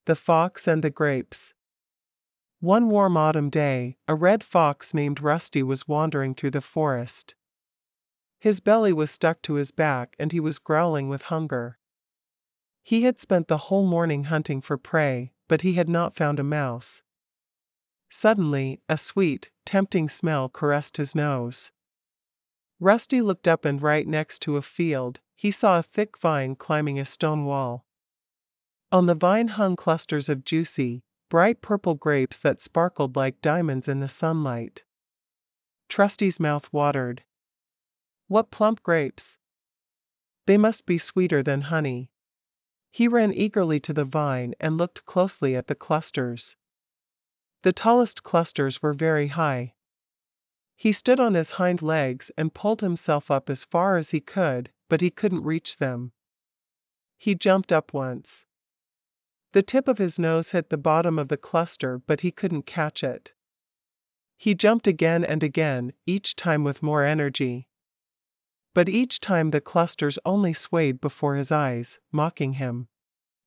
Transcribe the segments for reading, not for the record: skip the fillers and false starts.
The Fox and the Grapes. One warm autumn day, a red fox named Rusty was wandering through the forest. His belly was stuck to his back and he was growling with hunger. He had spent the whole morning hunting for prey, but he had not found a mouse. Suddenly, a sweet, tempting smell caressed his nose. Rusty looked up and right next to a field, he saw a thick vine climbing a stone wall. On the vine hung clusters of juicy, bright purple grapes that sparkled like diamonds in the sunlight. Rusty's mouth watered. What plump grapes! They must be sweeter than honey. He ran eagerly to the vine and looked closely at the clusters. The tallest clusters were very high. He stood on his hind legs and pulled himself up as far as he could, but he couldn't reach them. He jumped up once. The tip of his nose hit the bottom of the cluster, but he couldn't catch it. He jumped again and again, each time with more energy. But each time the clusters only swayed before his eyes, mocking him.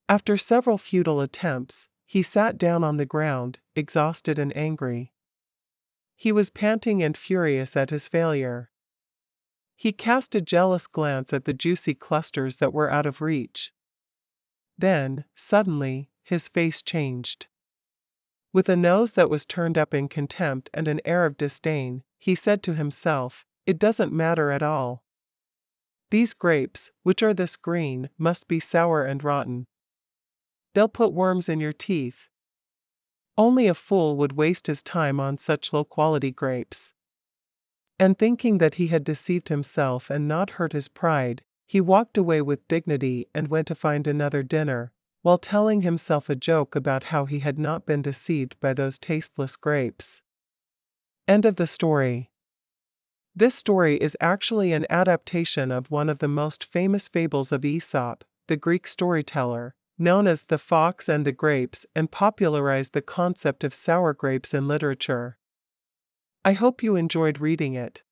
After several futile attempts, he sat down on the ground, exhausted and angry. He was panting and furious at his failure. He cast a jealous glance at the juicy clusters that were out of reach. Then, suddenly, his face changed. With a nose that was turned up in contempt and an air of disdain, he said to himself, "It doesn't matter at all. These grapes, which are this green, must be sour and rotten. They'll put worms in your teeth. Only a fool would waste his time on such low-quality grapes." And thinking that he had deceived himself and not hurt his pride, he walked away with dignity and went to find another dinner, while telling himself a joke about how he had not been deceived by those tasteless grapes. End of the story. This story is actually an adaptation of one of the most famous fables of Aesop, the Greek storyteller, known as The Fox and the Grapes, and popularized the concept of sour grapes in literature. I hope you enjoyed reading it.